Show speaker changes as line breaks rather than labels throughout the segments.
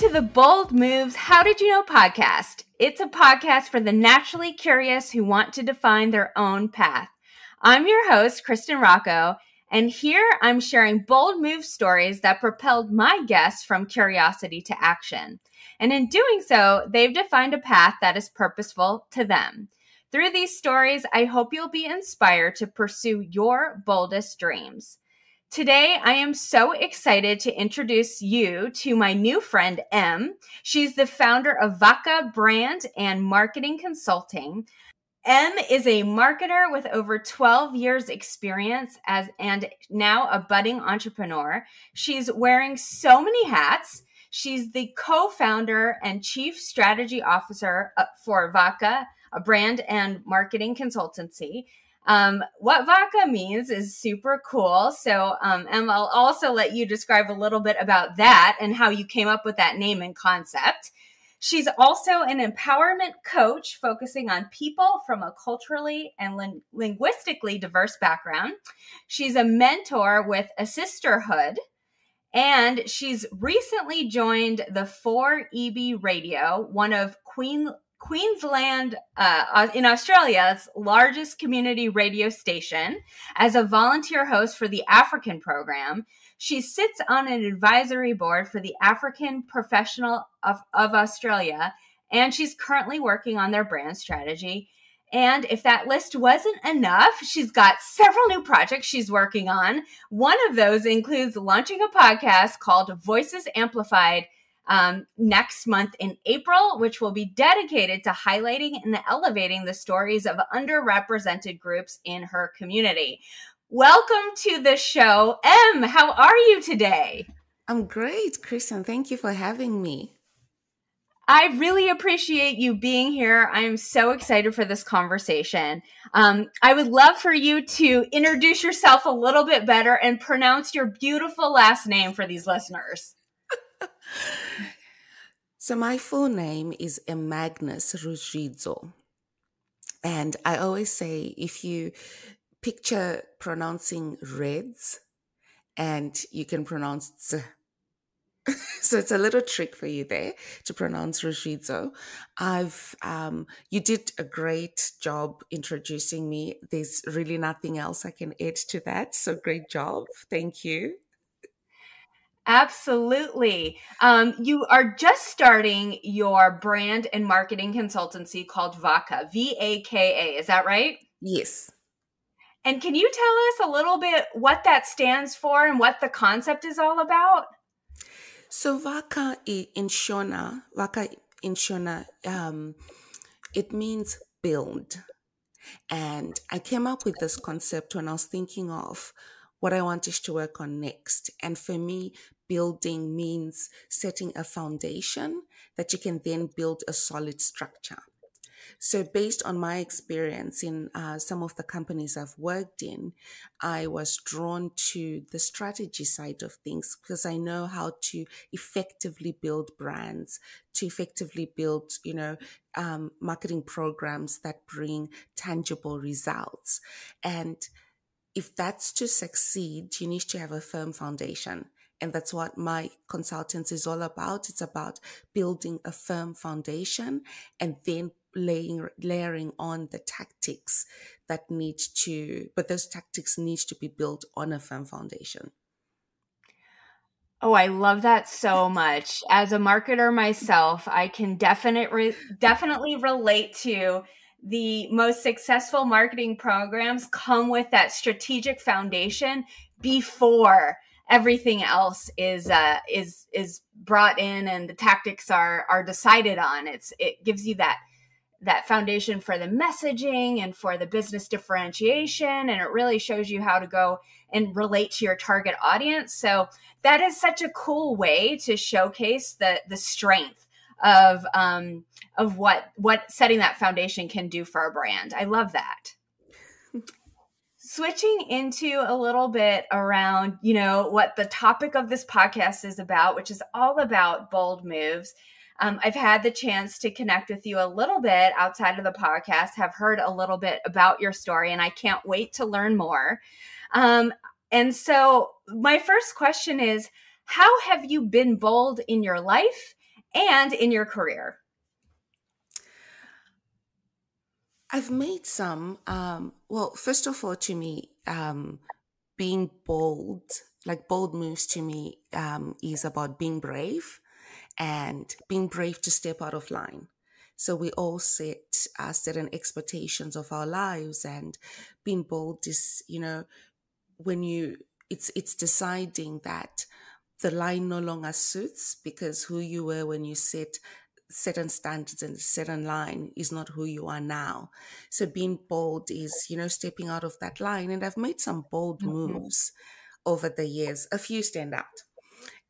to the Bold Moves How Did You Know podcast. It's a podcast for the naturally curious who want to define their own path. I'm your host, Kristen Rocco, and here I'm sharing bold move stories that propelled my guests from curiosity to action. And in doing so, they've defined a path that is purposeful to them. Through these stories, I hope you'll be inspired to pursue your boldest dreams. Today, I am so excited to introduce you to my new friend, Em. She's the founder of VAKA Brand and Marketing Consulting. Em is a marketer with over 12 years experience and now a budding entrepreneur. She's wearing so many hats. She's the co-founder and chief strategy officer for VAKA, a brand and marketing consultancy. What VAKA means is super cool. So, Em, I'll also let you describe a little bit about that and how you came up with that name and concept. She's also an empowerment coach focusing on people from a culturally and linguistically diverse background. She's a mentor with a sisterhood, and she's recently joined the 4EB Radio, one of Queensland, in Australia's largest community radio station, as a volunteer host for the African program. She sits on an advisory board for the African Professional of Australia, and she's currently working on their brand strategy. And if that list wasn't enough, she's got several new projects she's working on. One of those includes launching a podcast called Voices Amplified next month in April, which will be dedicated to highlighting and elevating the stories of underrepresented groups in her community. Welcome to the show. Em, how are you today?
I'm great, Kristen. Thank you for having me.
I really appreciate you being here. I'm so excited for this conversation. I would love for you to introduce yourself a little bit better and pronounce your beautiful last name for these listeners.
So my full name is Emmagness Ruzvidzo. And I always say, if you picture pronouncing reds and you can pronounce z. So it's a little trick for you there to pronounce Ruzvidzo. You did a great job introducing me. There's really nothing else I can add to that. So great job. Thank you.
Absolutely. You are just starting your brand and marketing consultancy called VAKA, VAKA. Is that right?
Yes.
And can you tell us a little bit what that stands for and what the concept is all about?
So VAKA in Shona, it means build. And I came up with this concept when I was thinking of what I wanted to work on next. And for me, building means setting a foundation that you can then build a solid structure. So based on my experience in some of the companies I've worked in, I was drawn to the strategy side of things because I know how to effectively build brands, to effectively build, marketing programs that bring tangible results. And if that's to succeed, you need to have a firm foundation. And that's what my consultants is all about. It's about building a firm foundation and then layering on the tactics but those tactics need to be built on a firm foundation.
Oh, I love that so much. As a marketer myself, I can definitely relate to the most successful marketing programs come with that strategic foundation before everything else is brought in and the tactics are decided on. It gives you that foundation for the messaging and for the business differentiation, and it really shows you how to go and relate to your target audience. So that is such a cool way to showcase the strength of what setting that foundation can do for a brand. I love that. Switching into a little bit around, what the topic of this podcast is about, which is all about bold moves. I've had the chance to connect with you a little bit outside of the podcast, have heard a little bit about your story, and I can't wait to learn more. And so my first question is, how have you been bold in your life? and in your career?
I've made some. Well, first of all, to me, being bold, like bold moves to me, is about being brave and being brave to step out of line. So we all set certain expectations of our lives, and being bold is, when you, it's deciding that the line no longer suits because who you were when you set certain standards and certain line is not who you are now. So being bold is, stepping out of that line. And I've made some bold
Mhm.
moves over the years. A few stand out.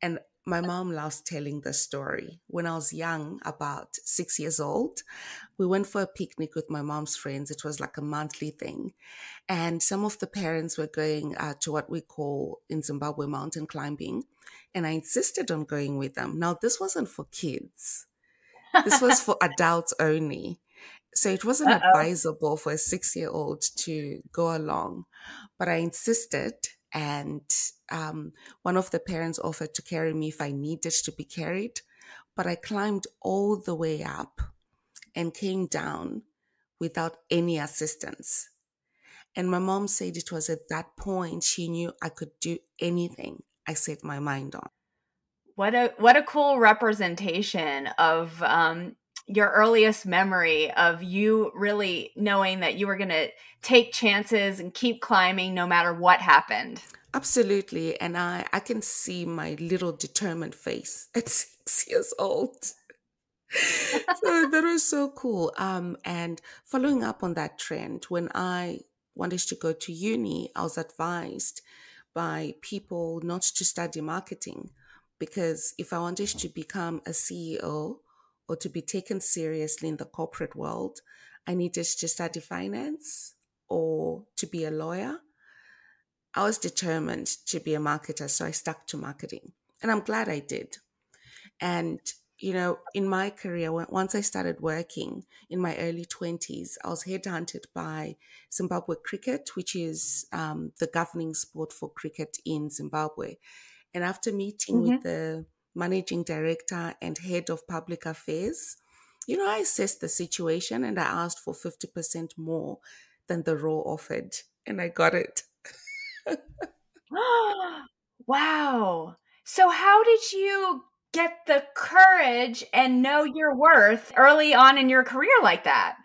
And my mom loves telling the story. When I was young, about 6 years old, we went for a picnic with my mom's friends. It was like a monthly thing. And some of the parents were going to what we call in Zimbabwe mountain climbing. And I insisted on going with them. Now, this wasn't for kids, this was for adults only. So it wasn't
Uh-oh.
advisable for a 6-year-old to go along. But I insisted. And one of the parents offered to carry me if I needed to be carried. But I climbed all the way up and came down without any assistance. And my mom said it was at that point she knew I could do anything I set my mind on.
What a cool representation of your earliest memory of you really knowing that you were going to take chances and keep climbing no matter what happened.
Absolutely. And I can see my little determined face at 6 years old. So that was so cool. And following up on that trend, when I wanted to go to uni, I was advised by people not to study marketing because if I wanted to become a CEO or to be taken seriously in the corporate world, I needed to study finance or to be a lawyer. I was determined to be a marketer, so I stuck to marketing. And I'm glad I did. And, in my career, once I started working in my early 20s, I was headhunted by Zimbabwe Cricket, which is the governing sport for cricket in Zimbabwe. And after meeting with
Mhm.
the managing director and head of public affairs, I assessed the situation and I asked for 50% more than the role offered. And I got it.
Wow. So how did you get the courage and know your worth early on in your career like that?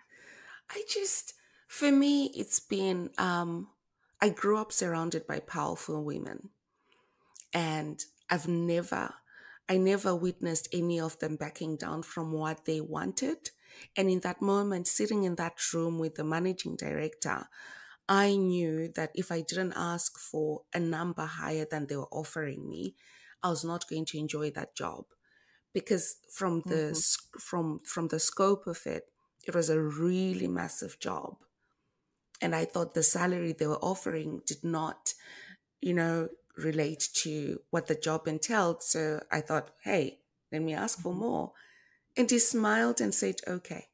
I just, for me, it's been, I grew up surrounded by powerful women, and I never witnessed any of them backing down from what they wanted. And in that moment, sitting in that room with the managing director, I knew that if I didn't ask for a number higher than they were offering me, I was not going to enjoy that job because
Mhm.
from the scope of it, it was a really massive job. And I thought the salary they were offering did not, relate to what the job entailed. So I thought, hey, let me ask for
Mhm.
more. And he smiled and said, okay.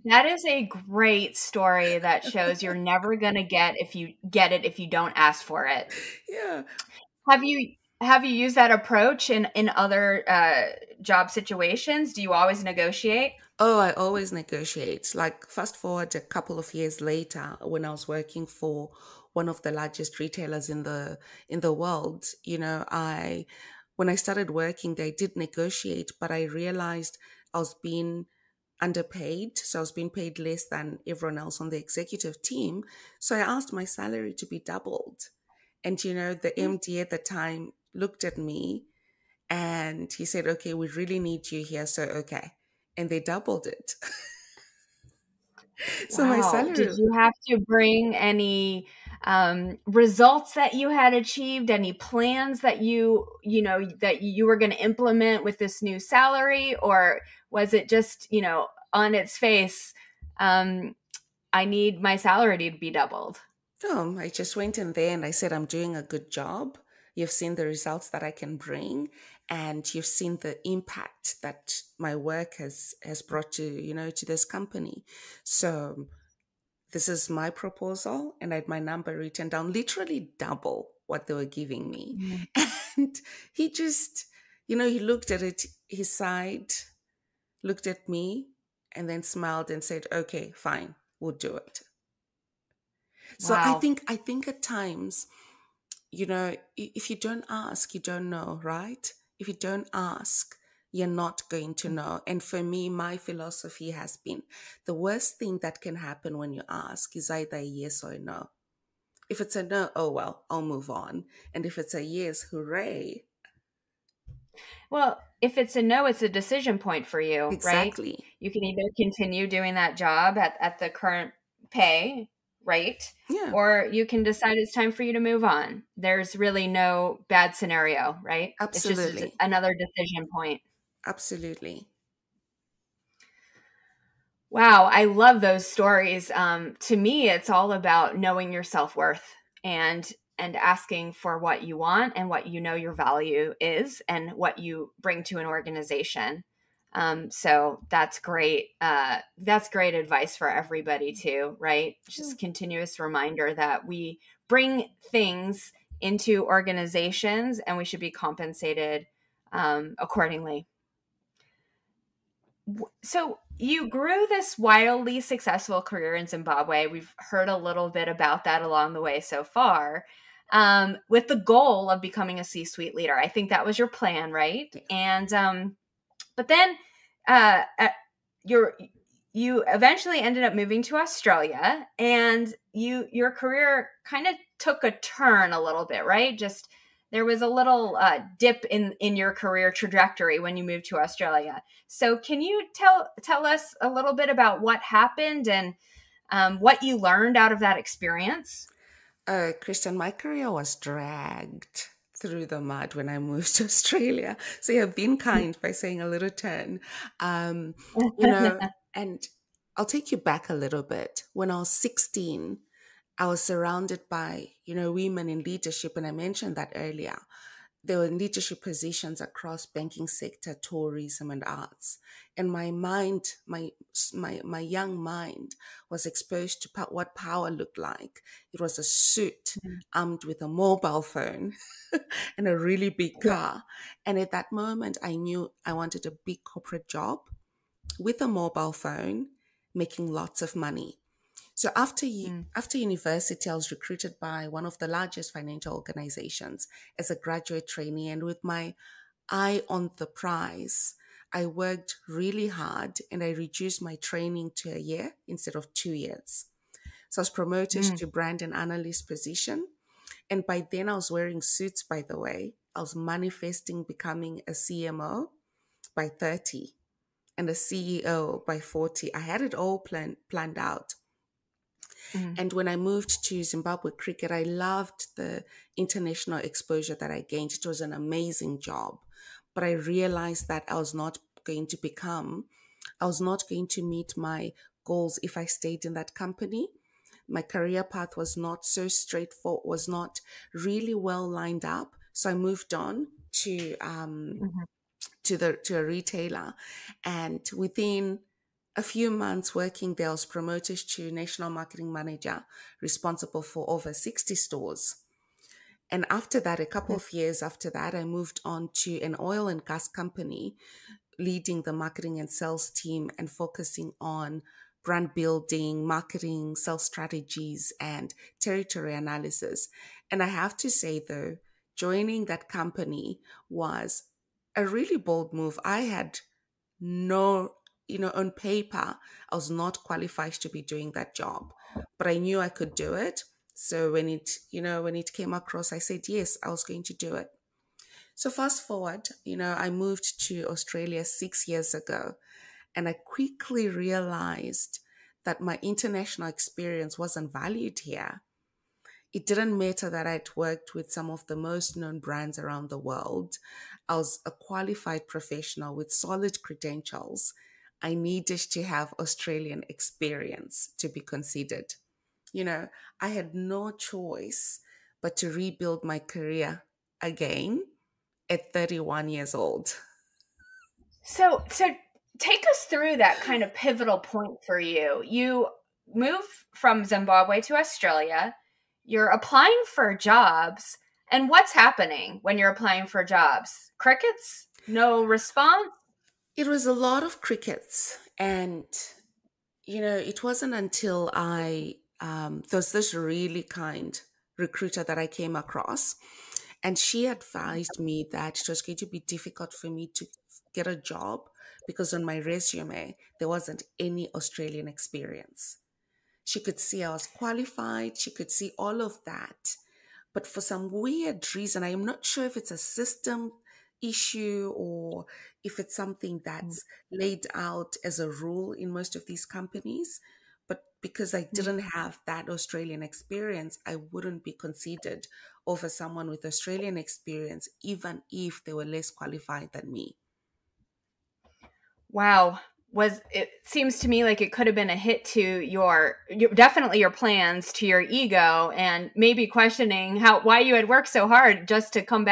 That is a great story that shows you're never gonna get it if you don't ask for it.
Yeah.
Have you used that approach in other job situations? Do you always negotiate?
Oh, I always negotiate. Like fast forward a couple of years later, when I was working for one of the largest retailers in the world, I when I started working, they did negotiate, but I realized I was being underpaid. So I was being paid less than everyone else on the executive team. So I asked my salary to be doubled. And the MD at the time looked at me and he said, okay, we really need you here. So, okay. And they doubled it. So my
Wow. Did
salary,
you have to bring any results that you had achieved, any plans that that you were going to implement with this new salary, or was it just, on its face, um, I need my salary to be doubled?
no, I just went in there and I said, I'm doing a good job. You've seen the results that I can bring, and you've seen the impact that my work has brought to, to this company. So this is my proposal, and I had my number written down, literally double what they were giving me.
Mm.
And he just He looked at it, he sighed, looked at me, and then smiled and said, "Okay, fine, we'll do it." So I
Wow.
think I think at times, if you don't ask, you don't know, right? If you don't ask, you're not going to know. And for me, my philosophy has been the worst thing that can happen when you ask is either a yes or a no. If it's a no, oh well, I'll move on. And if it's a yes, hooray.
Well, if it's a no, it's a decision point for you, right?
Exactly.
You can either continue doing that job at the current pay rate,
Yeah,
or you can decide it's time for you to move on. There's really no bad scenario, right? It's just
absolutely.
another decision point.
Absolutely.
Wow, I love those stories. To me, it's all about knowing your self-worth and asking for what you want and what you know your value is and what you bring to an organization. So that's great. That's great advice for everybody too, right?
Yeah.
Just continuous reminder that we bring things into organizations and we should be compensated accordingly. So you grew this wildly successful career in Zimbabwe. We've heard a little bit about that along the way so far, with the goal of becoming a C-suite leader. I think that was your plan, right?
Yeah.
And but then uh, you're you eventually ended up moving to Australia, and your career kind of took a turn a little bit, right? Just there was a little dip in your career trajectory when you moved to Australia. So can you tell us a little bit about what happened and what you learned out of that experience?
Christian, my career was dragged through the mud when I moved to Australia. So you have been kind by saying a little turn. Um, you know, and I'll take you back a little bit. When I was 16, I was surrounded by, women in leadership, and I mentioned that earlier. There were leadership positions across banking sector, tourism, and arts. And my mind, my young mind, was exposed to what power looked like. It was a suit armed with a mobile phone and a really big
Yeah.
car. And at that moment, I knew I wanted a big corporate job with a mobile phone, making lots of money. So
Mm.
after university, I was recruited by one of the largest financial organizations as a graduate trainee, and with my eye on the prize, I worked really hard and I reduced my training to a year instead of 2 years. So I was promoted
Mm.
to brand and analyst position, and by then I was wearing suits. By the way, I was manifesting becoming a CMO by 30 and a CEO by 40. I had it all planned out.
Mm.
And when I moved to Zimbabwe cricket, I loved the international exposure that I gained. It was an amazing job. But I realized that I was not going to meet my goals if I stayed in that company. My career path was not so straightforward, was not really well lined up. So I moved on
Mhm.
to a retailer, and within a few months working there, I was promoted to national marketing manager, responsible for over 60 stores. And after that, a couple
Mm.
of years after that, I moved on to an oil and gas company, leading the marketing and sales team and focusing on brand building, marketing, sales strategies, and territory analysis. And I have to say, though, joining that company was a really bold move. I had no, on paper, I was not qualified to be doing that job, but I knew I could do it. So when it came across, I said, yes, I was going to do it. So fast forward, I moved to Australia 6 years ago, and I quickly realized that my international experience wasn't valued here. It didn't matter that I'd worked with some of the most known brands around the world. I was a qualified professional with solid credentials. I needed to have Australian experience to be considered. I had no choice but to rebuild my career again at 31 years old.
So take us through that kind of pivotal point for you. You move from Zimbabwe to Australia. You're applying for jobs. And what's happening when you're applying for jobs? Crickets? No response?
It was a lot of crickets. And, it wasn't until there was this really kind recruiter that I came across, and she advised me that it was going to be difficult for me to get a job because on my resume, there wasn't any Australian experience. She could see I was qualified, she could see all of that. But for some weird reason, I am not sure if it's a system issue or if it's something that's laid out as a rule in most of these companies. But because I didn't have that Australian experience, I wouldn't be considered over someone with Australian experience, even if they were less qualified than me.
Wow. Was it seems to me like it could have been a hit to your definitely your plans, to your ego, and maybe questioning why you had worked so hard just to come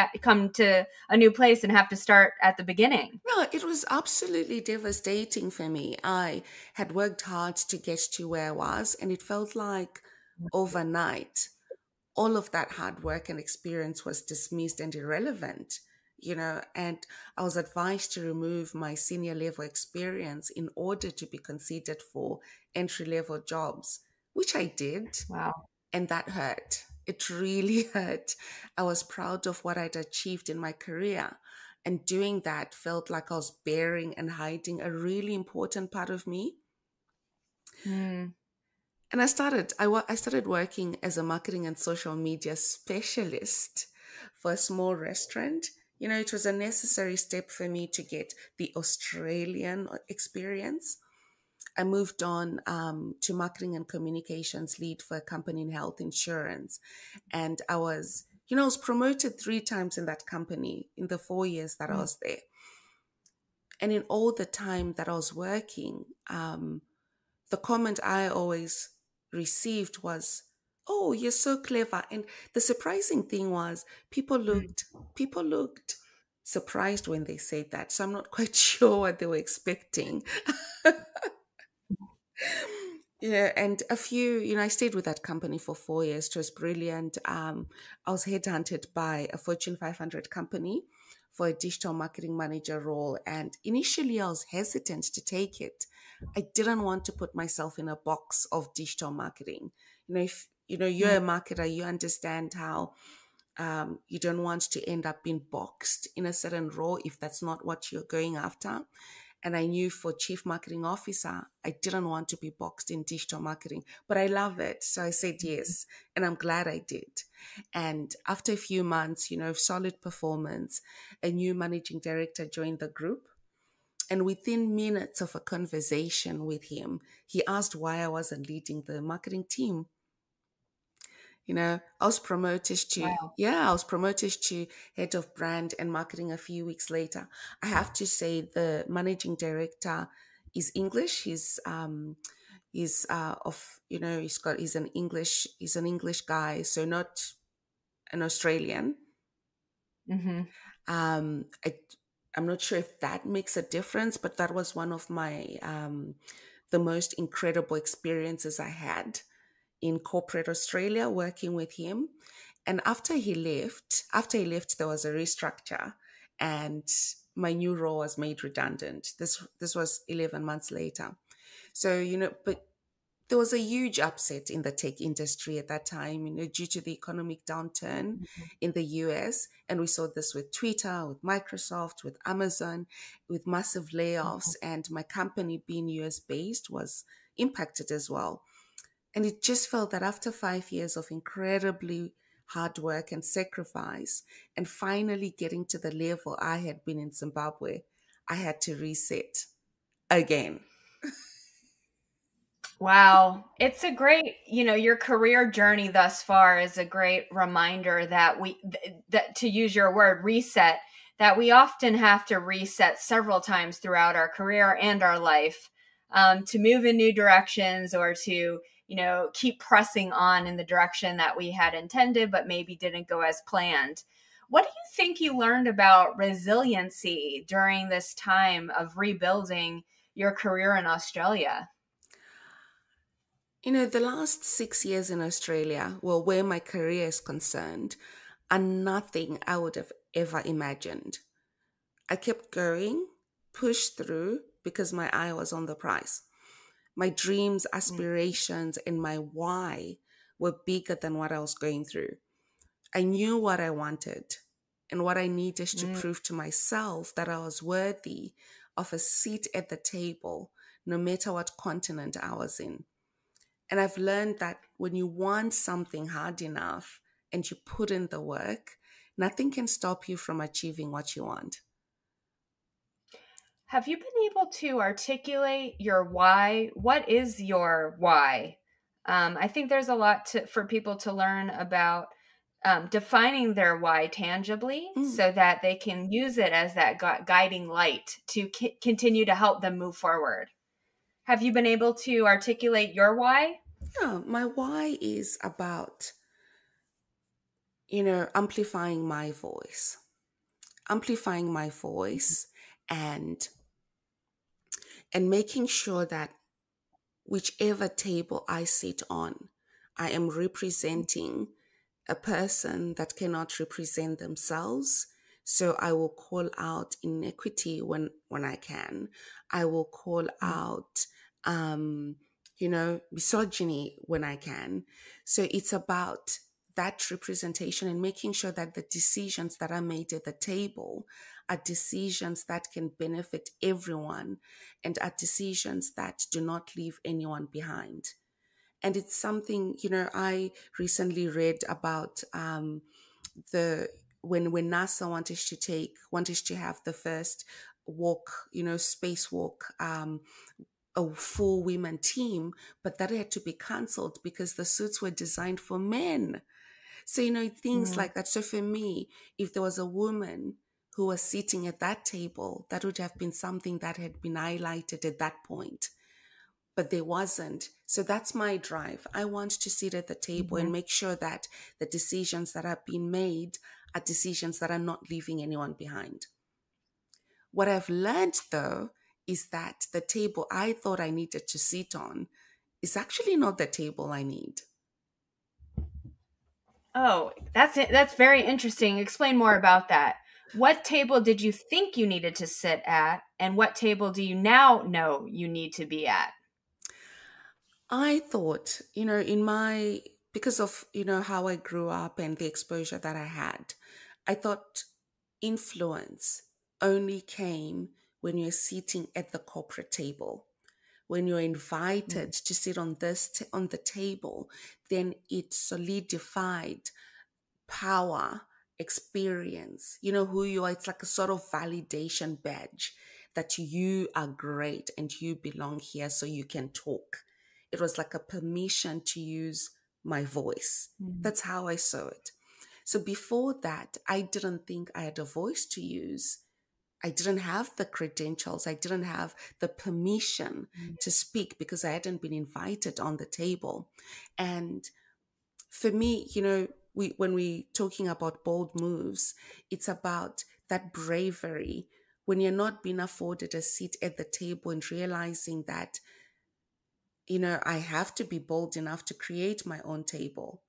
to a new place and have to start at the beginning.
No, it was absolutely devastating for me. I had worked hard to get to where I was, and it felt like overnight, all of that hard work and experience was dismissed and irrelevant, and I was advised to remove my senior level experience in order to be considered for entry level jobs, which I did.
Wow.
And that hurt. It really hurt. I was proud of what I'd achieved in my career. And doing that felt like I was bearing and hiding a really important part of me.
Mm.
And I started working as a marketing and social media specialist for a small restaurant. It was a necessary step for me to get the Australian experience. I moved on to marketing and communications lead for a company in health insurance. And I was promoted 3 times in that company in the 4 years that I
Mm.
was there. And in all the time that I was working, the comment I always received was, "Oh, you're so clever." And the surprising thing was people looked surprised when they said that. So I'm not quite sure what they were expecting. Yeah, and I stayed with that company for 4 years. It was brilliant. I was headhunted by a Fortune 500 company for a digital marketing manager role. And initially, I was hesitant to take it. I didn't want to put myself in a box of digital marketing. If you're a marketer, you understand how you don't want to end up being boxed in a certain role if that's not what you're going after. And I knew for chief marketing officer, I didn't want to be boxed in digital marketing, but I love it. So I said yes, and I'm glad I did. And after a few months, of solid performance, a new managing director joined the group. And within minutes of a conversation with him, he asked why I wasn't leading the marketing team. I was promoted to,
Wow.
yeah, I was promoted to head of brand and marketing a few weeks later. I have to say the managing director is English. He's an English guy, so not an Australian.
Hmm.
Um, I, I'm not sure if that makes a difference, but that was one of the most incredible experiences I had in corporate Australia working with him. And after he left, there was a restructure and my new role was made redundant. This was 11 months later. So, but there was a huge upset in the tech industry at that time, due to the economic downturn in the US. And we saw this with Twitter, with Microsoft, with Amazon, with massive layoffs. And my company, being US based, was impacted as well. And it just felt that after 5 years of incredibly hard work and sacrifice, and finally getting to the level I had been in Zimbabwe, I had to reset again.
Wow. It's a great, your career journey thus far is a great reminder that that to use your word, reset, that we often have to reset several times throughout our career and our life, to move in new directions or to, keep pressing on in the direction that we had intended, but maybe didn't go as planned. What do you think you learned about resiliency during this time of rebuilding your career in Australia?
The last 6 years in Australia, well, where my career is concerned, and nothing I would have ever imagined. I kept going, pushed through because my eye was on the prize. My dreams,
Mm,
aspirations, and my why were bigger than what I was going through. I knew what I wanted and what I needed to
mm.
prove to myself that I was worthy of a seat at the table, no matter what continent I was in. And I've learned that when you want something hard enough and you put in the work, nothing can stop you from achieving what you want.
Have you been able to articulate your why? What is your why? I think there's a lot for people to learn about defining their why tangibly
Mm,
so that they can use it as that guiding light to continue to help them move forward. Have you been able to articulate your why?
yeah, my why is about, amplifying my voice, amplifying my voice and making sure that whichever table I sit on, I am representing a person that cannot represent themselves. So I will call out inequity when I can. I will call out, misogyny when I can. So it's about that representation and making sure that the decisions that are made at the table are decisions that can benefit everyone and are decisions that do not leave anyone behind. And it's something, I recently read about the when NASA wanted to have the first walk, spacewalk, a full women team, but that had to be cancelled because the suits were designed for men. So, things
Mm,
like that. So for me, if there was a woman who was sitting at that table, that would have been something that had been highlighted at that point, but there wasn't. So that's my drive. I want to sit at the table and
mhm.
make sure that the decisions that are being made are decisions that are not leaving anyone behind. What I've learned though is that the table I thought I needed to sit on is actually not the table I need.
Oh, that's it. That's very interesting. Explain more about that. What table did you think you needed to sit at, and what table do you now know you need to be at?
I thought, because of, how I grew up and the exposure that I had, I thought influence only came when you're sitting at the corporate table. When you're
Mm,
invited to sit on on the table, then it solidified power, experience, who you are. It's like a sort of validation badge that you are great and you belong here so you can talk. It was like a permission to use my voice.
mm,
That's how I saw it. So before that, I didn't think I had a voice to use. I didn't have the credentials. I didn't have the permission
mm,
to speak because I hadn't been invited on the table. And for me, when we talking about bold moves, it's about that bravery when you're not being afforded a seat at the table and realizing that, I have to be bold enough to create my own table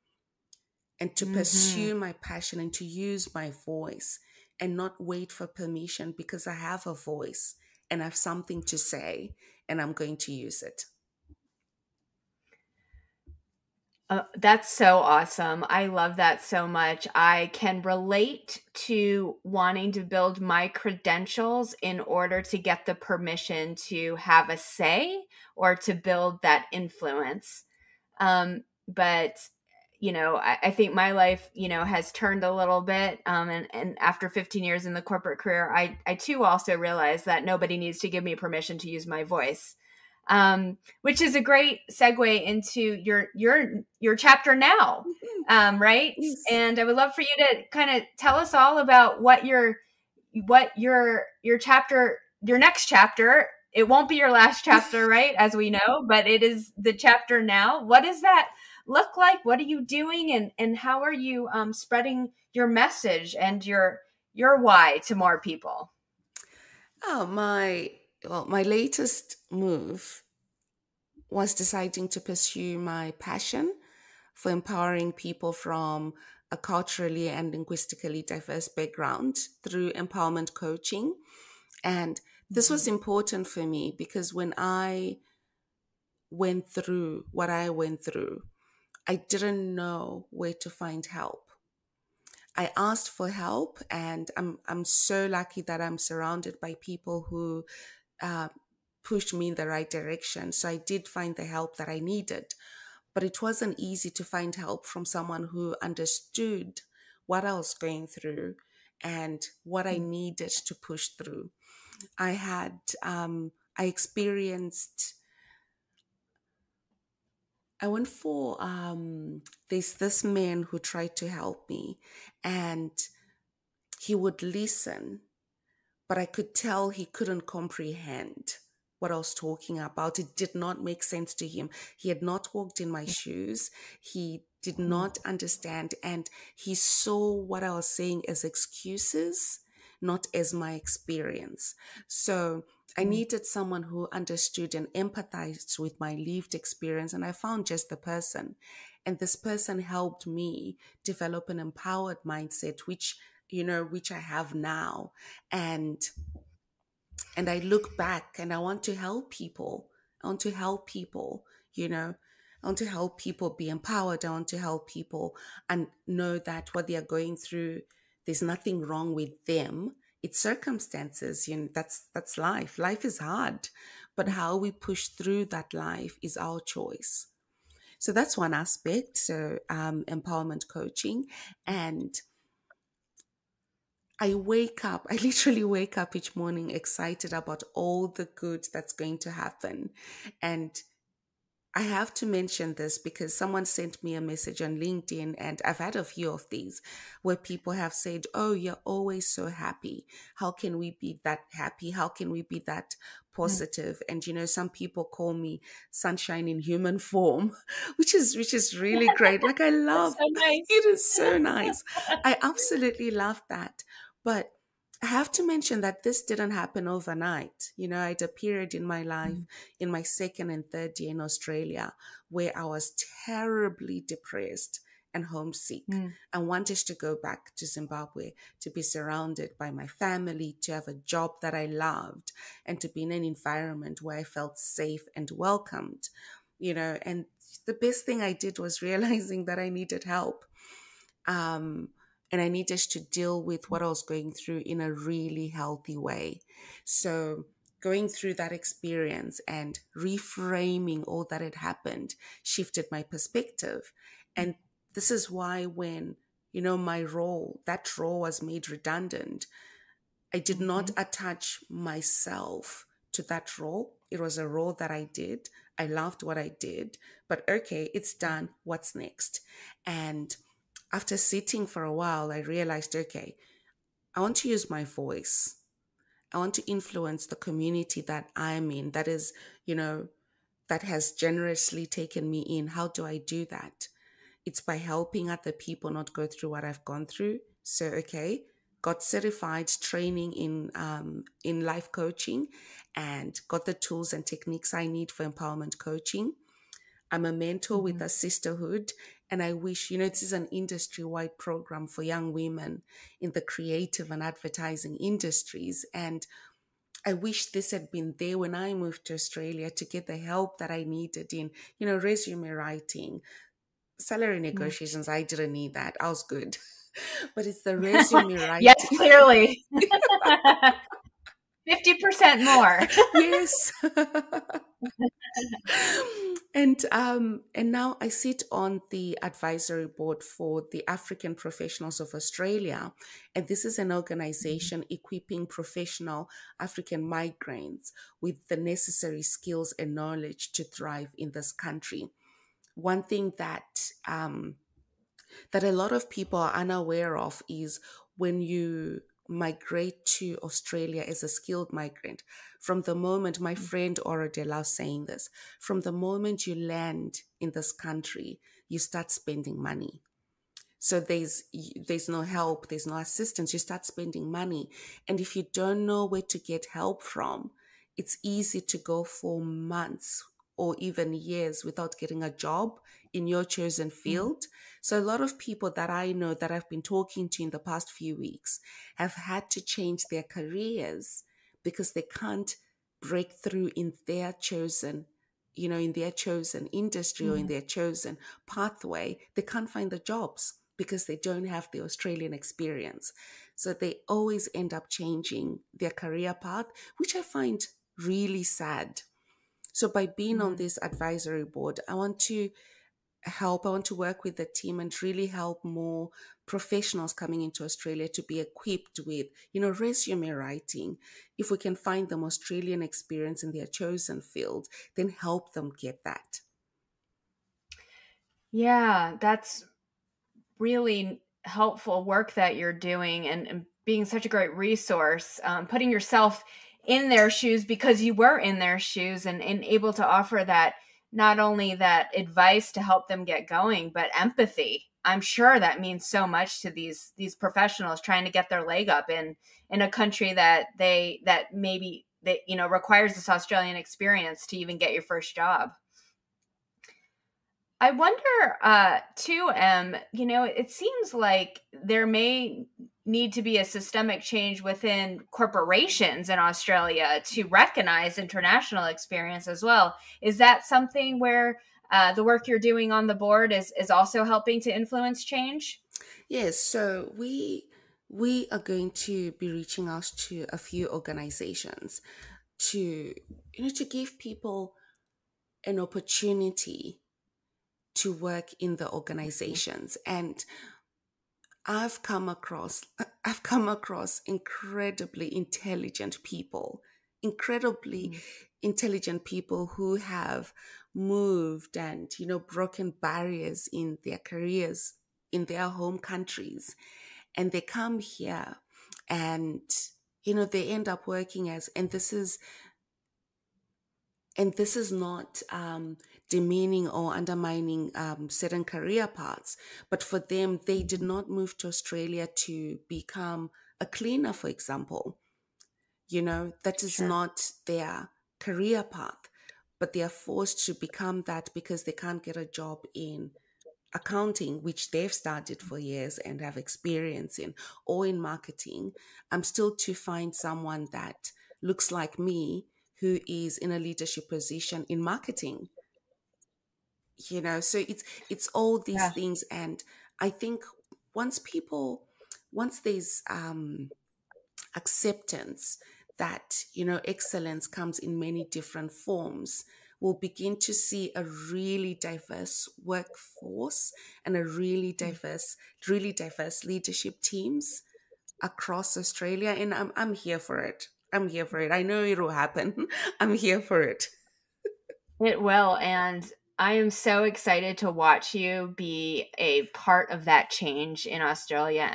and to
mhm.
pursue my passion and to use my voice and not wait for permission because I have a voice and I have something to say and I'm going to use it.
That's so awesome. I love that so much. I can relate to wanting to build my credentials in order to get the permission to have a say or to build that influence. But I think my life, has turned a little bit. And after 15 years in the corporate career, I too also realized that nobody needs to give me permission to use my voice. Which is a great segue into your chapter now,
Mhm.
right?
Yes.
And I would love for you to kind of tell us all about your chapter, your next chapter. It won't be your last chapter, right? As we know, but it is the chapter now. What does that look like? What are you doing, and how are you spreading your message and your why to more people?
Oh, my latest move was deciding to pursue my passion for empowering people from a culturally and linguistically diverse background through empowerment coaching. And this was important for me because when I went through what I went through, I didn't know where to find help. I asked for help, and I'm so lucky that I'm surrounded by people who uh, pushed me in the right direction. So I did find the help that I needed, but it wasn't easy to find help from someone who understood what I was going through and what I needed to push through. I had I experienced. I went for there's this man who tried to help me, and he would listen, but I could tell he couldn't comprehend what I was talking about. It did not make sense to him. He had not walked in my shoes. He did not understand, and he saw what I was saying as excuses, not as my experience. So I needed someone who understood and empathized with my lived experience, and I found just the person. And this person helped me develop an empowered mindset, which I have now. And I look back and I want to help people. I want to help people, you know. I want to help people be empowered. I want to help people and know that what they are going through, there's nothing wrong with them. It's circumstances, that's life. Life is hard. But how we push through that life is our choice. So that's one aspect. So empowerment coaching. And I literally wake up each morning excited about all the good that's going to happen. And I have to mention this because someone sent me a message on LinkedIn, and I've had a few of these where people have said, "Oh, you're always so happy. How can we be that happy? How can we be that positive?" And some people call me sunshine in human form, which is really great. Like I
That's
love
so nice.
it is so nice. I absolutely love that. But I have to mention that this didn't happen overnight. I had a period in my life, in my second and third year in Australia, where I was terribly depressed and homesick and wanted to go back to Zimbabwe, to be surrounded by my family, to have a job that I loved, and to be in an environment where I felt safe and welcomed. And the best thing I did was realizing that I needed help. And I needed to deal with what I was going through in a really healthy way. So going through that experience and reframing all that had happened shifted my perspective. And this is why when, that role was made redundant, I did not attach myself to that role. It was a role that I did. I loved what I did, but okay, it's done. What's next? And after sitting for a while, I realized, okay, I want to use my voice. I want to influence the community that I'm in, that is, that has generously taken me in. How do I do that? It's by helping other people not go through what I've gone through. So, okay, got certified training in life coaching and got the tools and techniques I need for empowerment coaching. I'm a mentor with a sisterhood, and I wish, this is an industry-wide program for young women in the creative and advertising industries. And I wish this had been there when I moved to Australia to get the help that I needed in, resume writing, salary negotiations. I didn't need that. I was good. But it's the resume writing.
Yes, clearly. 50% more.
Yes. And now I sit on the advisory board for the African Professionals of Australia, and this is an organization equipping professional African migrants with the necessary skills and knowledge to thrive in this country. One thing that a lot of people are unaware of is when you migrate to Australia as a skilled migrant, from the moment, my friend already loves saying this, from the moment you land in this country, you start spending money. So there's no help, there's no assistance, you start spending money. And if you don't know where to get help from, it's easy to go for months or even years without getting a job in your chosen
Mm.
field. So a lot of people that I know that I've been talking to in the past few weeks have had to change their careers because they can't break through in their chosen, in their chosen industry or in
Mm.
their chosen pathway. They can't find the jobs because they don't have the Australian experience. So they always end up changing their career path, which I find really sad. So by being on
Mm.
this advisory board, I want to work with the team and really help more professionals coming into Australia to be equipped with, resume writing. If we can find them Australian experience in their chosen field, then help them get that.
Yeah, that's really helpful work that you're doing, and being such a great resource, putting yourself in their shoes because you were in their shoes, and able to offer that, not only that advice to help them get going, but empathy. I'm sure that means so much to these professionals trying to get their leg up in a country that maybe that requires this Australian experience to even get your first job. I wonder, too, it seems like there may need to be a systemic change within corporations in Australia to recognize international experience as well. Is that something where the work you're doing on the board is also helping to influence change?
Yes, so we are going to be reaching out to a few organizations to to give people an opportunity to work in the organizations. And I've come across I've come across incredibly
Mhm.
intelligent people who have moved and broken barriers in their careers in their home countries, and they come here and they end up working as, and this is not demeaning or undermining certain career paths, but for them, they did not move to Australia to become a cleaner, for example. That is
Sure.
not their career path, but they are forced to become that because they can't get a job in accounting, which they've studied for years and have experience in, or in marketing. I'm still to find someone that looks like me who is in a leadership position in marketing. So it's all these
Yeah.
things. And I think once people once there's acceptance that excellence comes in many different forms, we'll begin to see a really diverse workforce and a really diverse leadership teams across Australia. And I'm here for it. I'm here for it. I know it'll happen. I'm here for it.
It will, and I am so excited to watch you be a part of that change in Australia.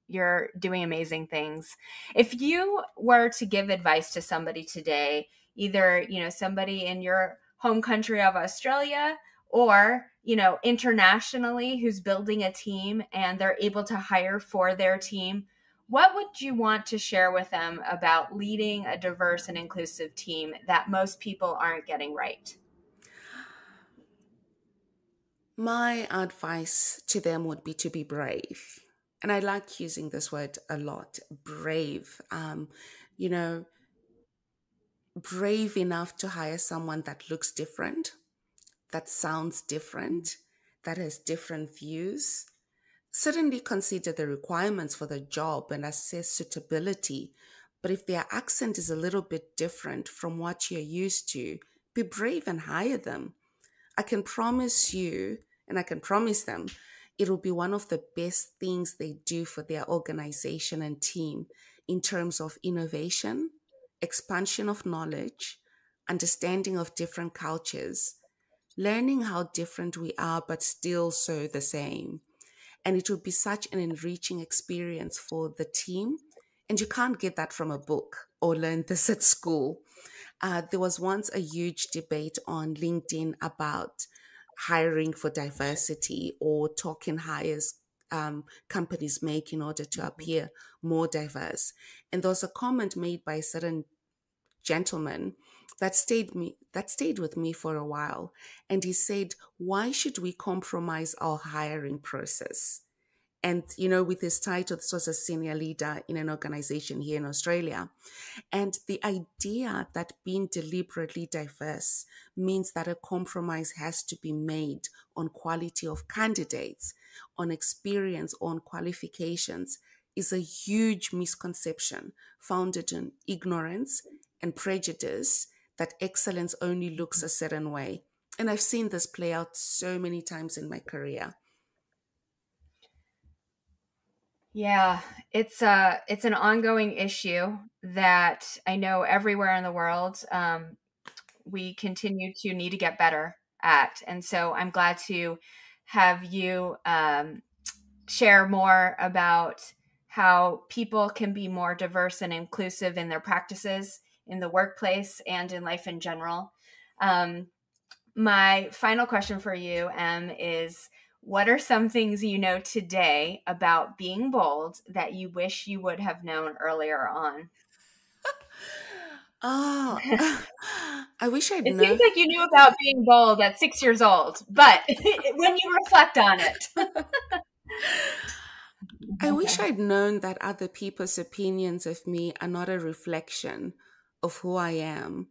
You're doing amazing things. If you were to give advice to somebody today, either somebody in your home country of Australia, or internationally, who's building a team and they're able to hire for their team, what would you want to share with them about leading a diverse and inclusive team that most people aren't getting right?
My advice to them would be to be brave. And I like using this word a lot, brave. You know, brave enough to hire someone that looks different, that sounds different, that has different views. Certainly consider the requirements for the job and assess suitability. But if their accent is a little bit different from what you're used to, be brave and hire them. I can promise you, and I can promise them, it'll be one of the best things they do for their organization and team in terms of innovation, expansion of knowledge, understanding of different cultures, learning how different we are, but still so the same. And it will be such an enriching experience for the team. And you can't get that from a book or learn this at school. There was once a huge debate on LinkedIn about hiring for diversity or token hires companies make in order to
Mhm.
appear more diverse. And there was a comment made by a certain gentleman that stayed with me for a while. And he said, why should we compromise our hiring process? And, with his title, this was a senior leader in an organization here in Australia. And the idea that being deliberately diverse means that a compromise has to be made on quality of candidates, on experience, on qualifications is a huge misconception founded in ignorance and prejudice that excellence only looks a certain way. And I've seen this play out so many times in my career.
Yeah, it's an ongoing issue that I know everywhere in the world we continue to need to get better at, and so I'm glad to have you share more about how people can be more diverse and inclusive in their practices in the workplace and in life in general. My final question for you, Em, is what are some things you know today about being bold that you wish you would have known earlier on?
Oh, I wish I'd
It seems
known.
like you knew about being bold at 6 years old, but when you reflect on it.
I wish I'd known that other people's opinions of me are not a reflection of who I am,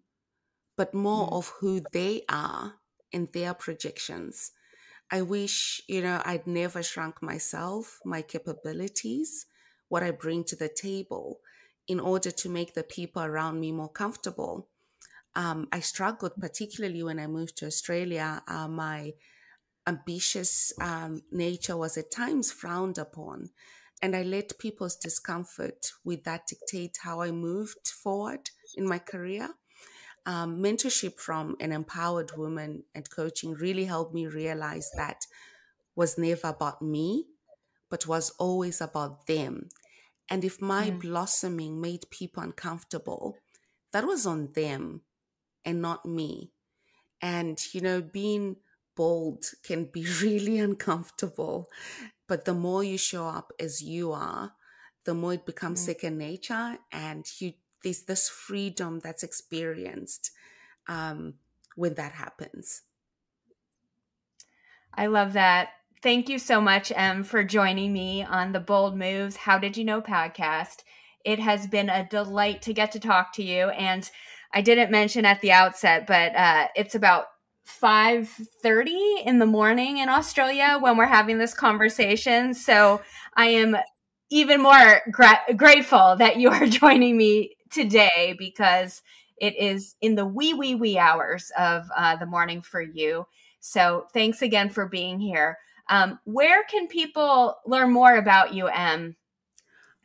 but more
Mm,
of who they are and their projections. I wish, I'd never shrunk myself, my capabilities, what I bring to the table in order to make the people around me more comfortable. I struggled, particularly when I moved to Australia. My ambitious nature was at times frowned upon. And I let people's discomfort with that dictate how I moved forward in my career. Mentorship from an empowered woman and coaching really helped me realize that was never about me, but was always about them. And if my
mm.
blossoming made people uncomfortable, that was on them and not me. And, being bold can be really uncomfortable. But the more you show up as you are, the more it becomes
Mm.
second nature, and there's this freedom that's experienced um, when that happens.
I love that. Thank you so much, Em, for joining me on the Bold Moves How Did You Know podcast. It has been a delight to get to talk to you. And I didn't mention at the outset, but it's about 5:30 in the morning in Australia when we're having this conversation. So I am even more grateful that you are joining me today because it is in the wee hours of the morning for you. So thanks again for being here. Where can people learn more about you, Em?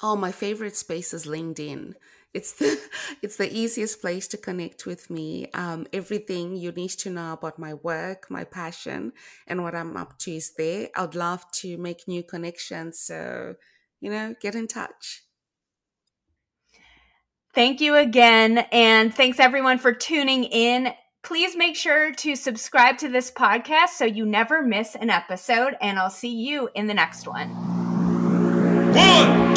Oh, my favorite space is LinkedIn. It's the it's the easiest place to connect with me. Everything you need to know about my work, my passion, and what I'm up to is there. I'd love to make new connections. So, get in touch.
Thank you again. And thanks everyone for tuning in. Please make sure to subscribe to this podcast so you never miss an episode. And I'll see you in the next one.
1,